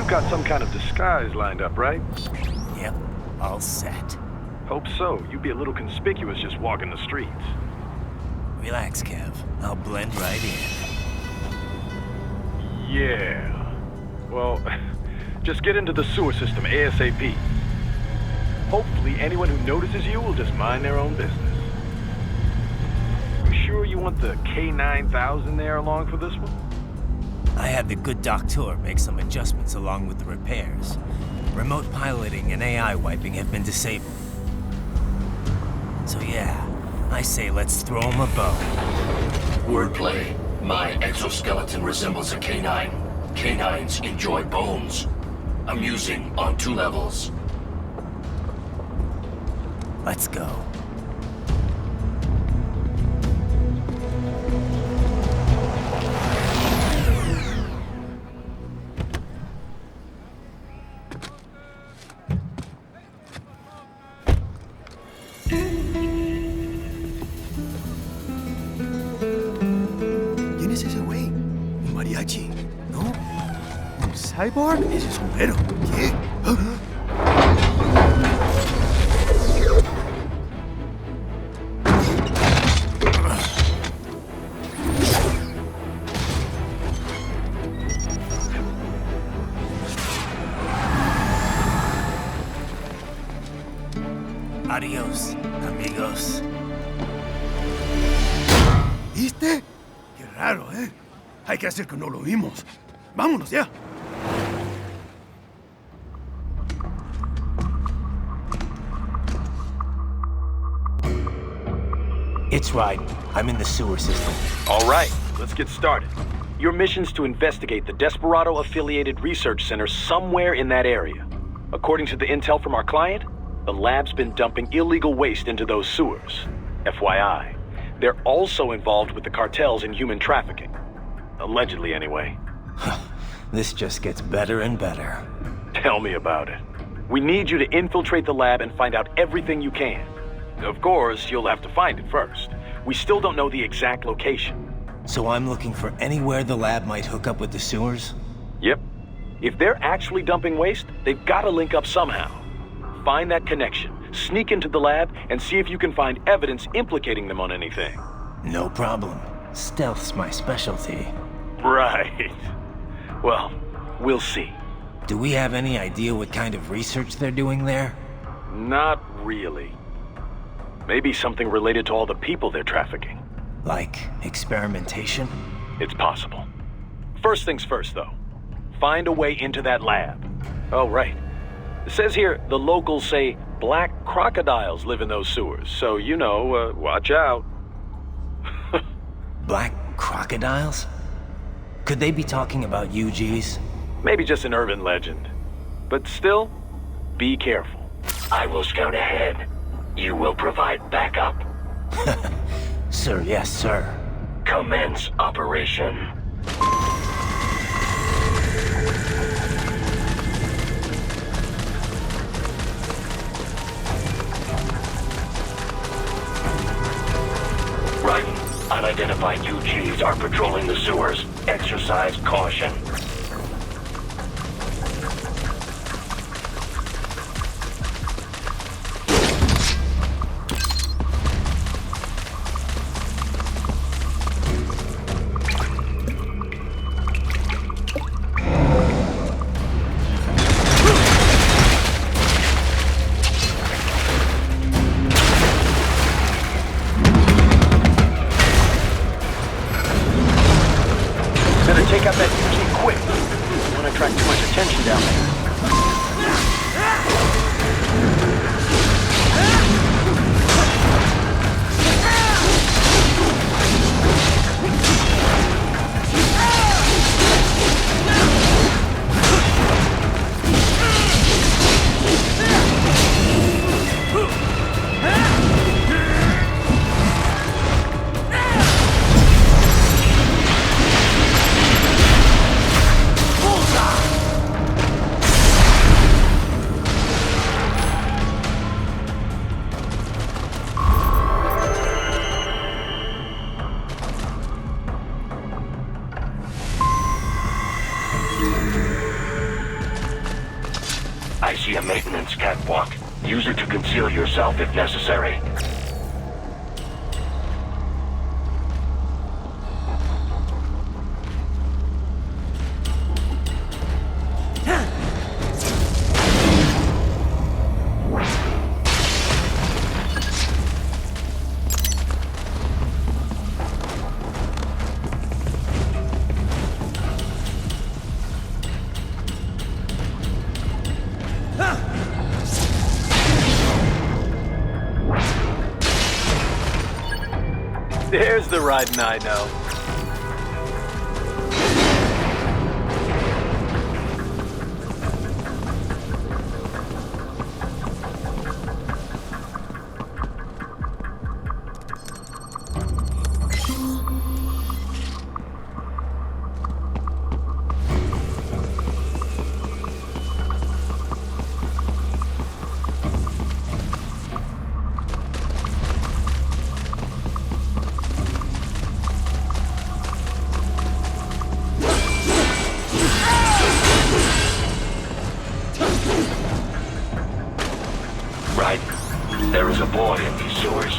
got some kind of disguise lined up, right? Yep, all set. Hope so. You'd be a little conspicuous just walking the streets. Relax, Kev. I'll blend right in. Yeah. Well, just get into the sewer system ASAP. Hopefully anyone who notices you will just mind their own business. You sure you want the K9000 there along for this one? I had the good doctor make some adjustments along with the repairs. Remote piloting and AI wiping have been disabled. So yeah, I say let's throw him a bone. Wordplay. My exoskeleton resembles a canine. Canines enjoy bones. Amusing on 2 levels. Let's go. ¿Quién es ese güey? ¿Un mariachi? ¿No? ¿Un cyborg? Ese sombrero. ¿Qué? Adiós, amigos. ¿Viste? Qué raro, ¿eh? Hay que hacer que no lo vimos. Vámonos ya. It's Rайден. I'm in the sewer system. All right, let's get started. Your mission's to investigate the Desperado-affiliated research center somewhere in that area. According to the intel from our client, the lab's been dumping illegal waste into those sewers. FYI, they're also involved with the cartels in human trafficking. Allegedly, anyway. This just gets better and better. Tell me about it. We need you to infiltrate the lab and find out everything you can. Of course, you'll have to find it first. We still don't know the exact location. So I'm looking for anywhere the lab might hook up with the sewers? Yep. If they're actually dumping waste, they've got to link up somehow. Find that connection, sneak into the lab, and see if you can find evidence implicating them on anything. No problem. Stealth's my specialty. Right. Well, we'll see. Do we have any idea what kind of research they're doing there? Not really. Maybe something related to all the people they're trafficking. Like experimentation? It's possible. First things first, though. Find a way into that lab. Oh, right. It says here the locals say black crocodiles live in those sewers, so, you know, watch out. Black crocodiles? Could they be talking about UGs? Maybe just an urban legend. But still, be careful. I will scout ahead. You will provide backup. Sir, yes, sir. Commence operation. Rайден, unidentified UGs are patrolling the sewers. Exercise caution. Take out that UG I see a maintenance catwalk. Use it to conceal yourself if necessary. There's the Rайдена I know. Right. There is a boy in these sewers.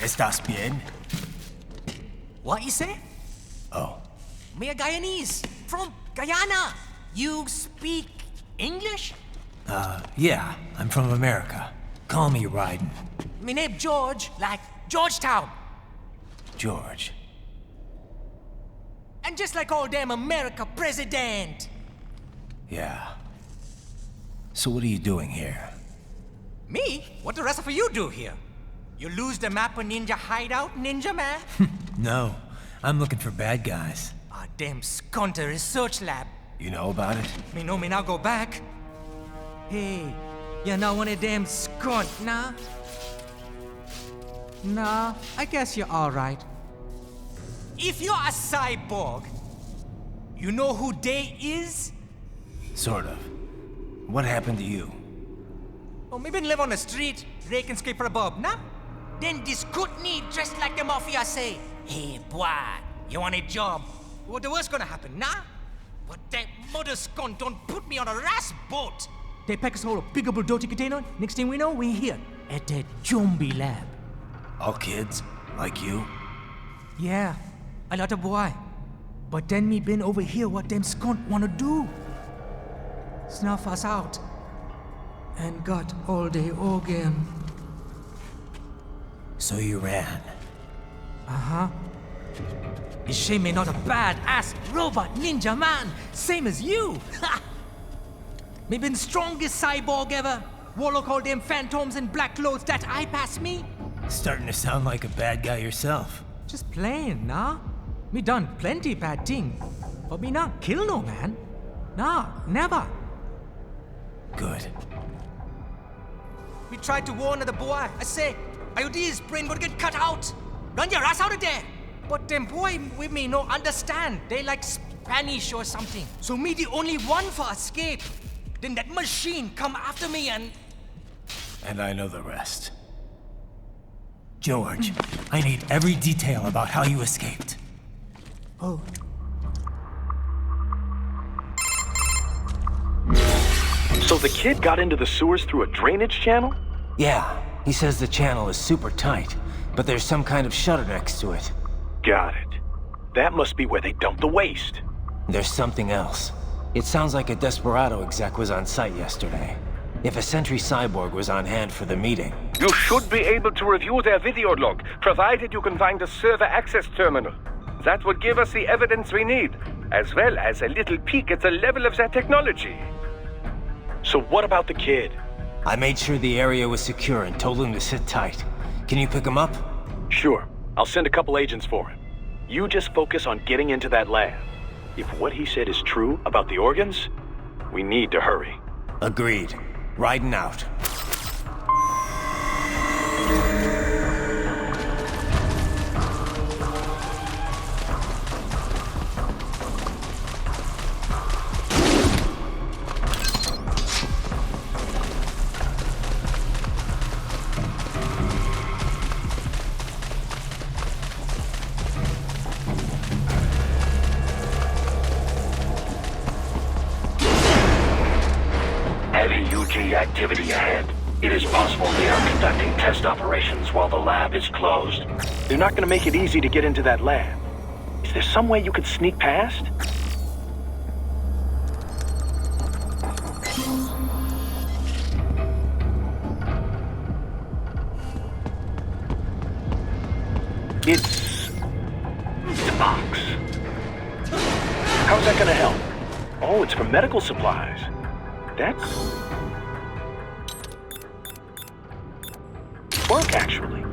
¿Estás bien? What you say? Oh, Me a Guyanese from Guyana. You speak English? yeah, I'm from America. Call me Rayden. Me name George, like Georgetown. George. And just like all damn America president. Yeah. So what are you doing here? Me? What the rest of you do here? You lose the map of Ninja hideout, Ninja man? No, I'm looking for bad guys. Ah, damn skunter research lab. You know about it? Me know me now go back. Hey, you're not one of them skunt, nah? Nah, I guess you're alright. If you're a cyborg, you know who they is? Sort of. What happened to you? Oh, me been live on the street, rake and scrape for a bob, nah? Then this kootenai dressed like the mafia say, hey boy, you want a job? What the worst gonna happen, nah? But that mother scunt don't put me on a ras boat. They pack us all a big old dirty container. Next thing we know, we're here at that zombie lab. All kids? Like you? Yeah, a lot of boy. But then me been over here what them skunt wanna do. Snuff us out. And got all the organ. So you ran. Uh-huh. Is she me not a bad-ass robot ninja man, same as you? Ha! Me been strongest cyborg ever. Warlock all them phantoms in black clothes that eye pass me. Starting to sound like a bad guy yourself. Just plain, nah? Me done plenty bad thing. But me not kill no man. Nah, never. Good. We tried to warn the boy. I say, IOD's brain gonna get cut out. Run your ass out of there. But them boy with me no understand. They like Spanish or something. So me the only one for escape. Then that machine come after me and... And I know the rest. George, I need every detail about how you escaped. Oh. So the kid got into the sewers through a drainage channel? Yeah, he says the channel is super tight, but there's some kind of shutter next to it. Got it. That must be where they dumped the waste. There's something else. It sounds like a Desperado exec was on site yesterday. If a Sentry cyborg was on hand for the meeting. You should be able to review their video log, provided you can find a server access terminal. That would give us the evidence we need, as well as a little peek at the level of their technology. So what about the kid? I made sure the area was secure and told him to sit tight. Can you pick him up? Sure. I'll send a couple agents for him. You just focus on getting into that lab. If what he said is true about the organs, we need to hurry. Agreed. Riding out. Activity ahead. It is possible they are conducting test operations while the lab is closed. They're not gonna make it easy to get into that lab. Is there some way you could sneak past? It's a box. How's that gonna help? Oh, it's for medical supplies. That's... work, actually.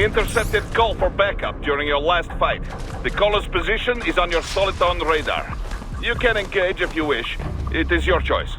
intercepted call for backup during your last fight. The caller's position is on your soliton radar. You can engage if you wish. It is your choice.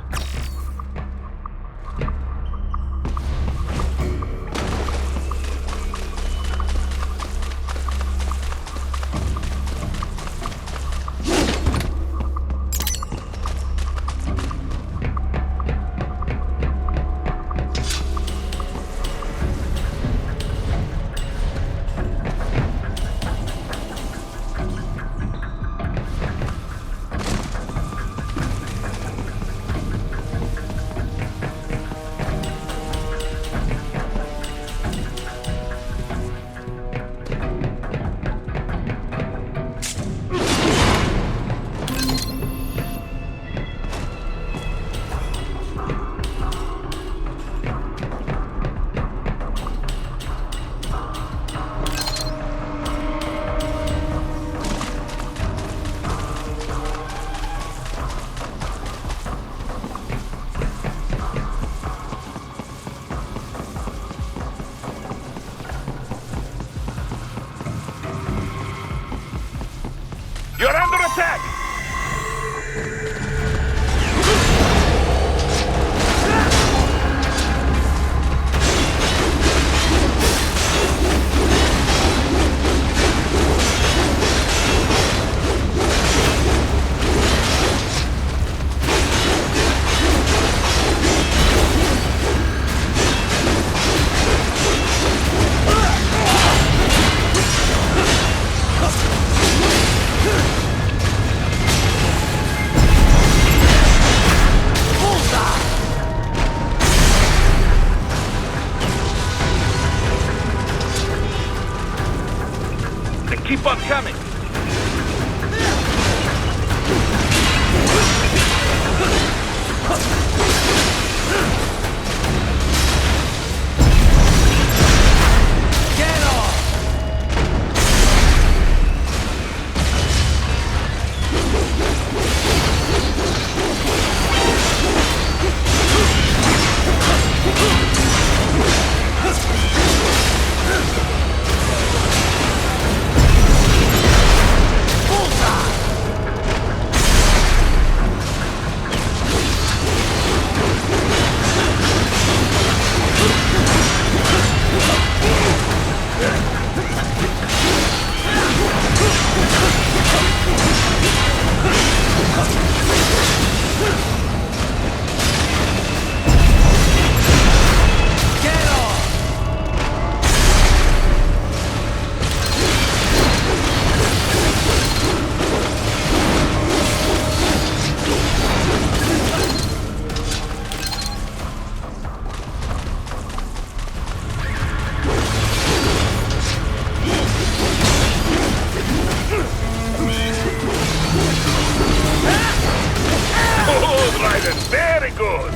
You're under attack! Keep on coming! Rayden, very good!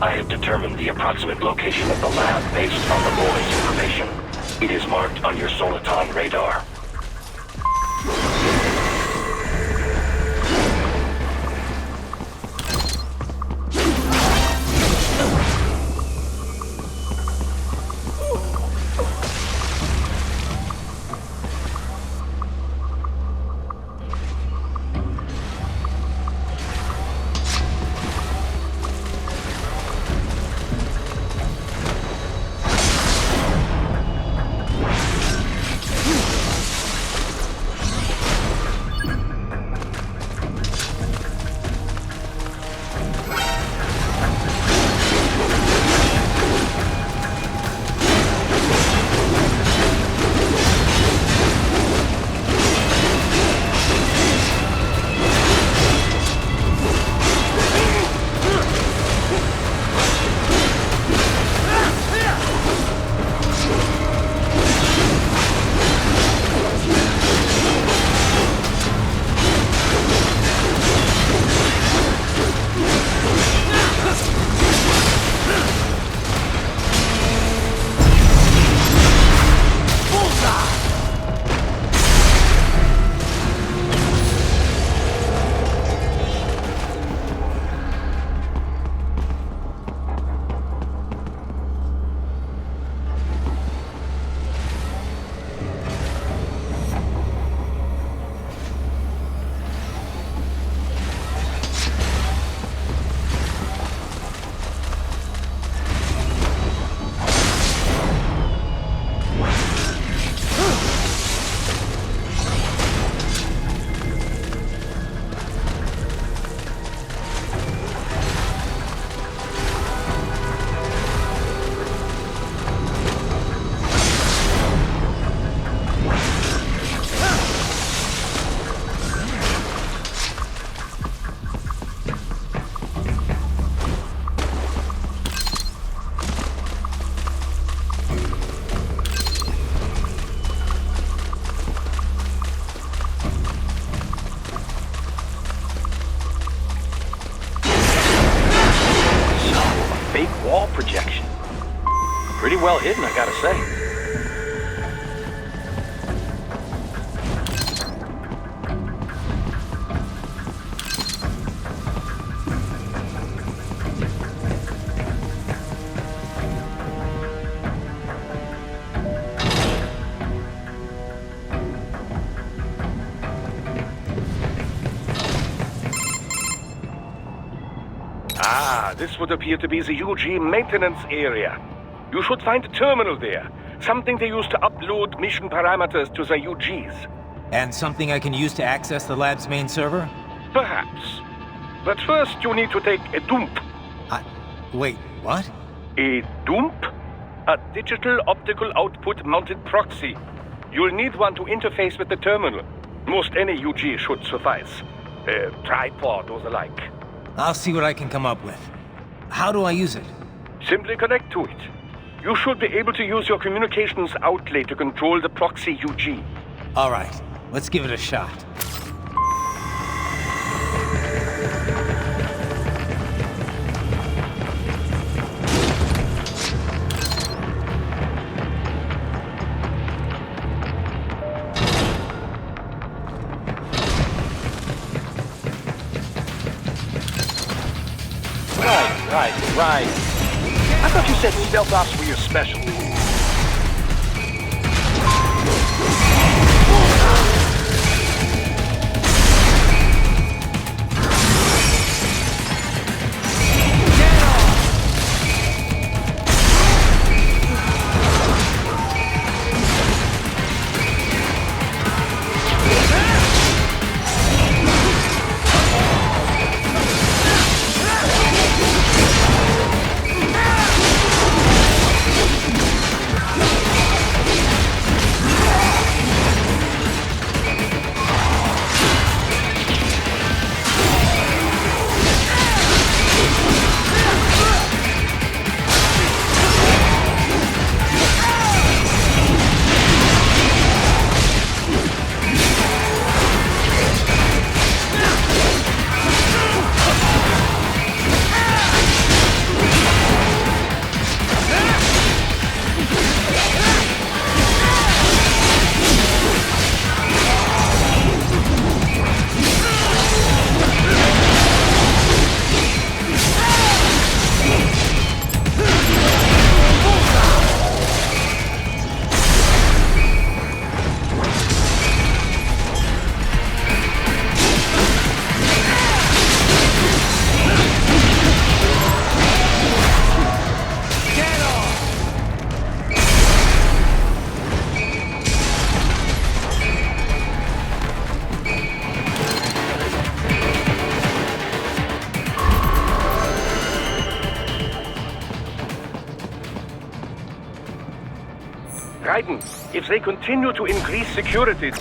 I have determined the approximate location of the lab based on the boy's information. It is marked on your soliton radar. well hidden, I gotta say. This would appear to be the UG maintenance area. You should find a terminal there. Something they use to upload mission parameters to the UGs. And something I can use to access the lab's main server? Perhaps. But first you need to take a dump. Wait, what? A dump? A digital optical output mounted proxy. You'll need one to interface with the terminal. Most any UG should suffice. A tripod or the like. I'll see what I can come up with. How do I use it? Simply connect to it. You should be able to use your communications outlay to control the proxy UG. All right, let's give it a shot. Right. I thought you said stealth ops were your specialty. Raiden, if they continue to increase security...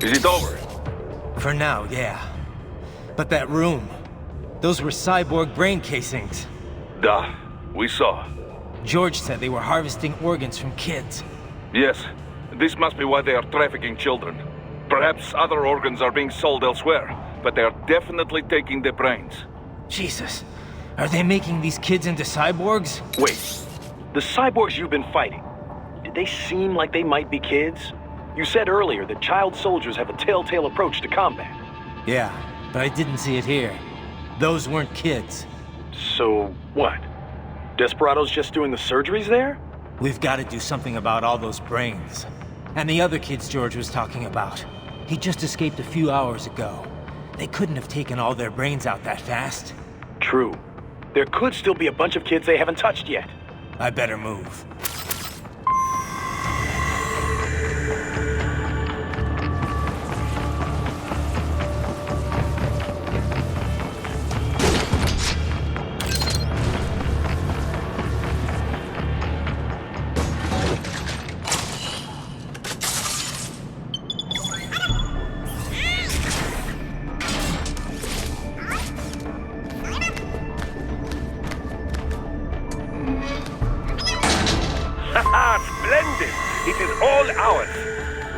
Is it over? For now, yeah. But that room, those were cyborg brain casings. Duh. We saw. George said they were harvesting organs from kids. Yes, this must be why they are trafficking children. Perhaps other organs are being sold elsewhere, but they are definitely taking their brains. Jesus, are they making these kids into cyborgs? Wait, the cyborgs you've been fighting, did they seem like they might be kids? You said earlier that child soldiers have a telltale approach to combat. Yeah, but I didn't see it here. Those weren't kids. So, what? Desperado's just doing the surgeries there? We've got to do something about all those brains. And the other kids George was talking about. He just escaped a few hours ago. They couldn't have taken all their brains out that fast. True. There could still be a bunch of kids they haven't touched yet. I better move. Splendid! It is all ours.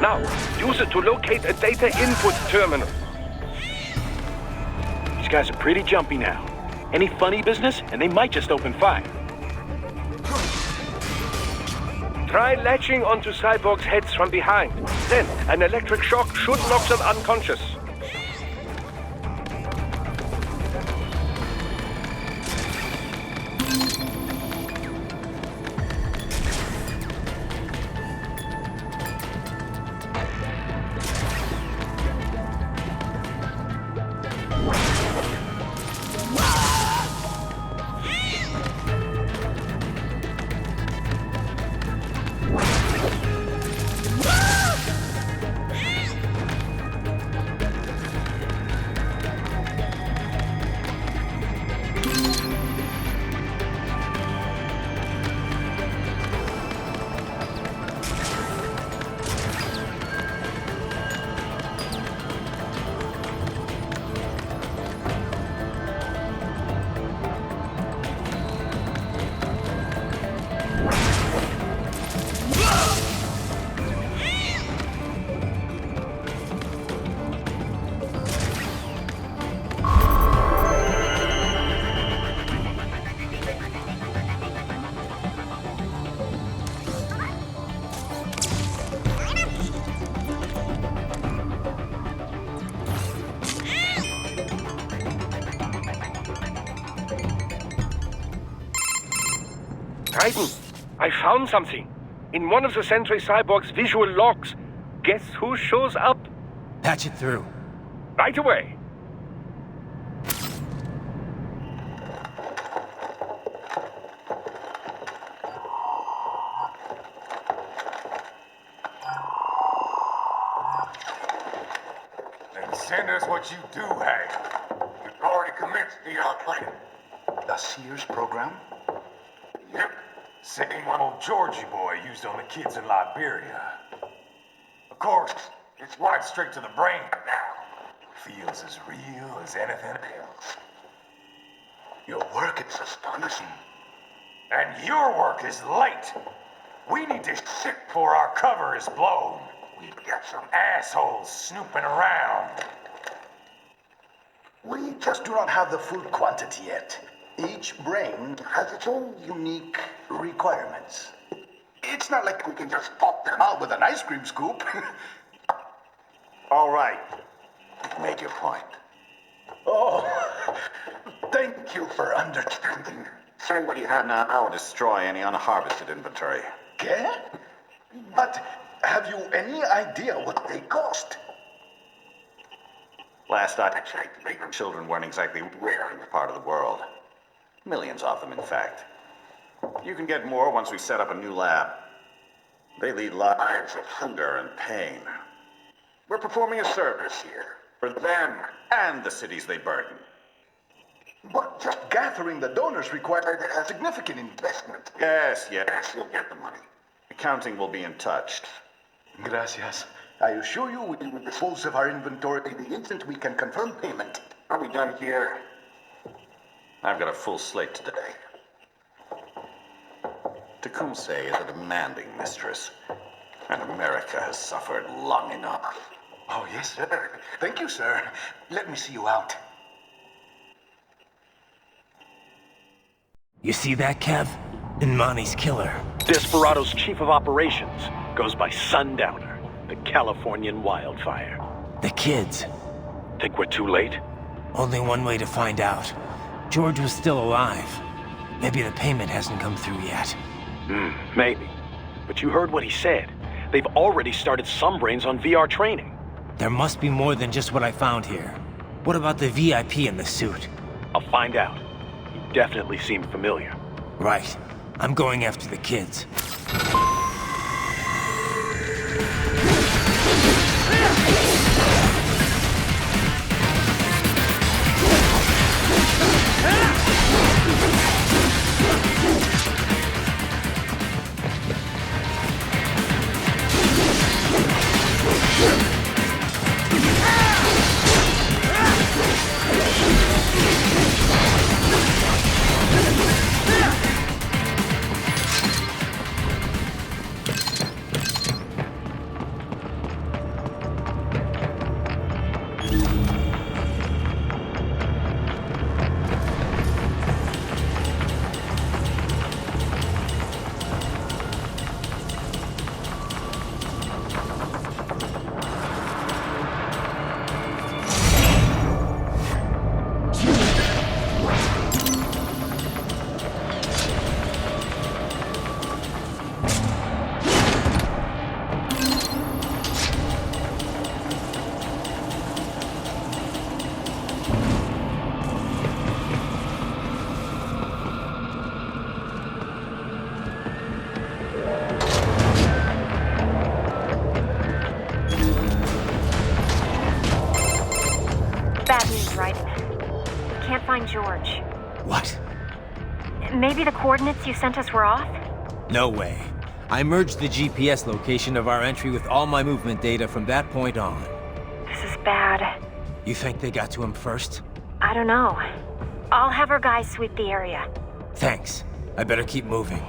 Now, use it to locate a data input terminal. These guys are pretty jumpy now. Any funny business, and they might just open fire. Try latching onto cyborgs' heads from behind. Then, an electric shock should knock them unconscious. Raiden, I found something. In one of the Sentry Cyborg's visual logs. Guess who shows up? Patch it through. Right away. Then send us what you do have. You've already commenced the outplaying. The Sears program? Yep. Same one old Georgie boy used on the kids in Liberia. Of course, it's right straight to the brain now. Feels as real as anything else. Your work is astonishing. And your work is late. We need to ship before our cover is blown. We've got some assholes snooping around. We just do not have the full quantity yet. Each brain has its own unique requirements. It's not like we can just pop them out with an ice cream scoop. All right. Make your point. Oh, thank you for understanding. Send what you have now, or destroy any unharvested inventory. Okay? But have you any idea what they cost? Last I checked, children weren't exactly rare in this part of the world. Millions of them, in fact. You can get more once we set up a new lab. They lead lives of hunger and pain. We're performing a service here. For them and the cities they burden. But just gathering the donors required a significant investment. Yes, you'll get the money. Accounting will be in touch. Gracias. I assure you we will dispose of our inventory the instant we can confirm payment. Are we done here? I've got a full slate today. Tecumseh is a demanding mistress, and America has suffered long enough. Oh, yes, sir. Thank you, sir. Let me see you out. You see that, Kev? Imani's killer. Desperado's chief of operations goes by Sundowner, the Californian wildfire. The kids. Think we're too late? Only one way to find out. George was still alive. Maybe the payment hasn't come through yet. Maybe. But you heard what he said. They've already started some brains on VR training. There must be more than just what I found here. What about the VIP in the suit? I'll find out. He definitely seemed familiar. Right. I'm going after the kids. Bad news, Rайдена. Can't find George. What? Maybe the coordinates you sent us were off? No way. I merged the GPS location of our entry with all my movement data from that point on. This is bad. You think they got to him first? I don't know. I'll have our guys sweep the area. Thanks. I better keep moving.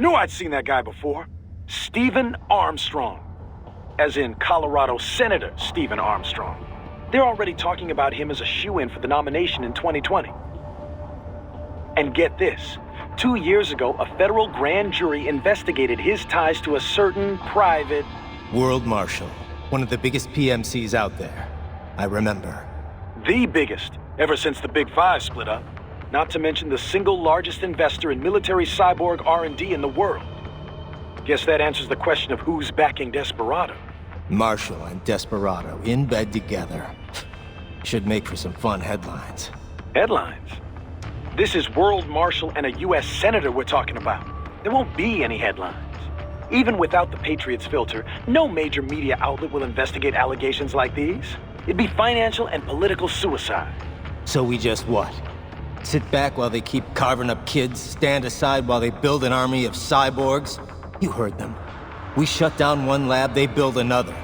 knew I'd seen that guy before. Stephen Armstrong. As in Colorado Senator Stephen Armstrong. They're already talking about him as a shoo-in for the nomination in 2020. And get this. 2 years ago, a federal grand jury investigated his ties to a certain private... World Marshal. One of the biggest PMCs out there. I remember. The biggest, ever since the Big Five split up. Not to mention the single largest investor in military cyborg R&D in the world. Guess that answers the question of who's backing Desperado. Marshall and Desperado in bed together. Should make for some fun headlines. Headlines? This is World Marshal and a U.S. Senator we're talking about. There won't be any headlines. Even without the Patriots filter, no major media outlet will investigate allegations like these. It'd be financial and political suicide. So we just what? Sit back while they keep carving up kids, stand aside while they build an army of cyborgs? You heard them. We shut down one lab, they build another.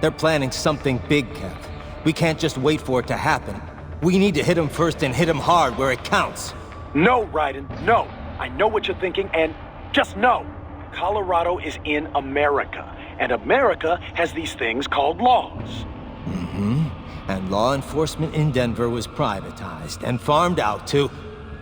They're planning something big, Kev. We can't just wait for it to happen. We need to hit them first and hit them hard where it counts. No, Raiden, no. I know what you're thinking, and just know. Colorado is in America, and America has these things called laws. Mm-hmm. And law enforcement in Denver was privatized and farmed out to...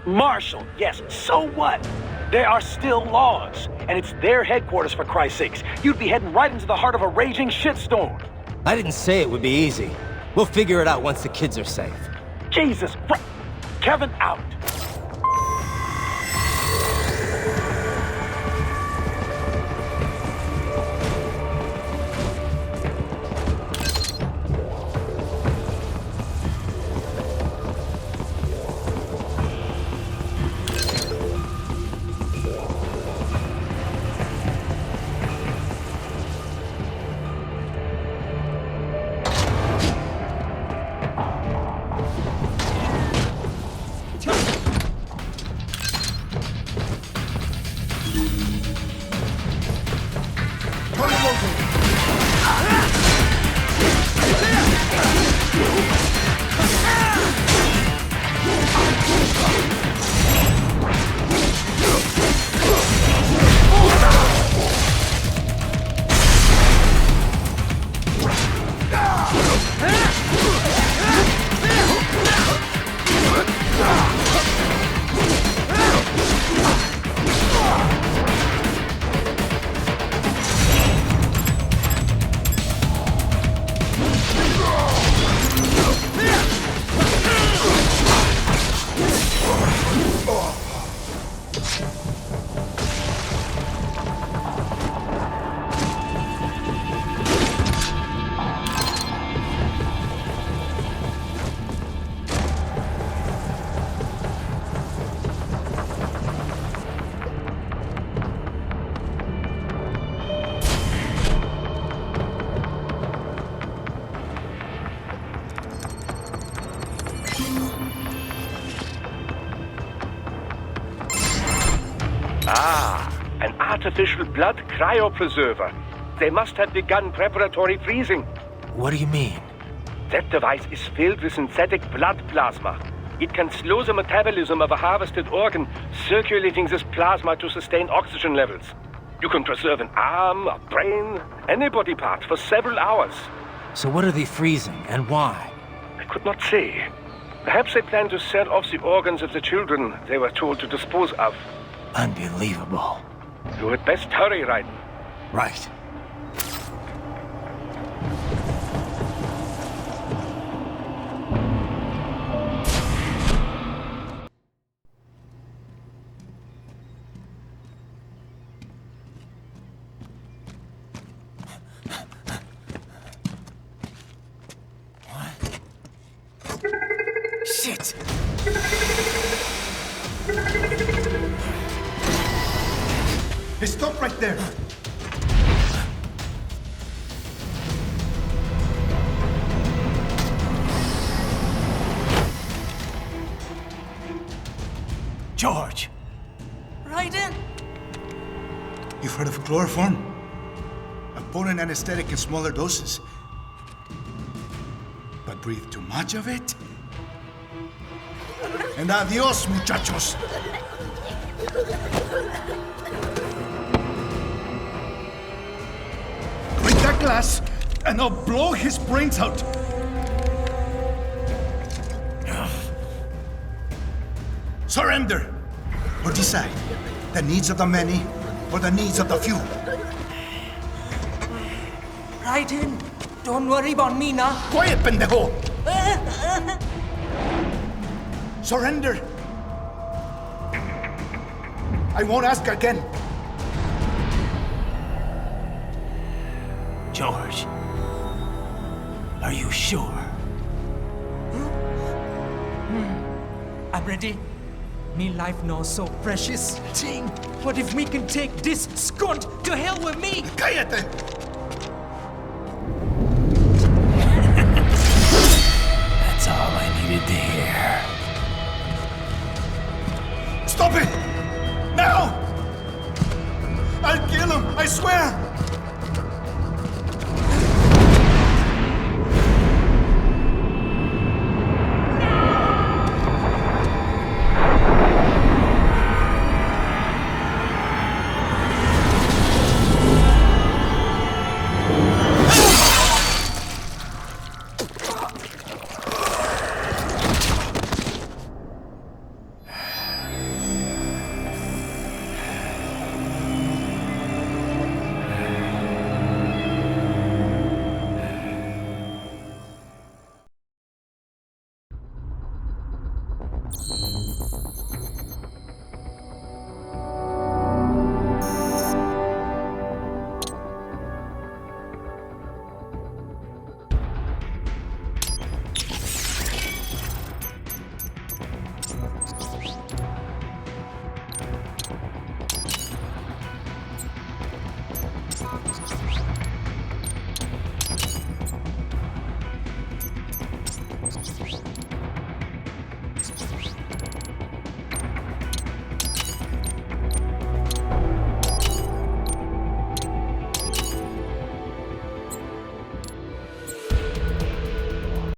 Marshall, yes, so what? There are still laws, and it's their headquarters, for Christ's sakes. You'd be heading right into the heart of a raging shitstorm. I didn't say it would be easy. We'll figure it out once the kids are safe. Jesus Christ. Kevin out. An artificial blood cryopreserver. They must have begun preparatory freezing. What do you mean? That device is filled with synthetic blood plasma. It can slow the metabolism of a harvested organ, circulating this plasma to sustain oxygen levels. You can preserve an arm, a brain, any body part for several hours. So what are they freezing, and why? I could not say. Perhaps they plan to sell off the organs of the children they were told to dispose of. Unbelievable. You had best hurry, Rayden. Right. Shit! Hey, stop right there! George! Rayden! You've heard of chloroform? A potent anesthetic in smaller doses. But breathe too much of it? And adios, muchachos! glass and I'll blow his brains out. Surrender or decide the needs of the many or the needs of the few. Raiden, don't worry about me now. Quiet, pendejo! Surrender. I won't ask again. George, are you sure? I'm ready. Me life now so precious. Ting, what if we can take this skunt to hell with me? Cállate! That's all I needed to hear. Stop it! Now! I'll kill him, I swear!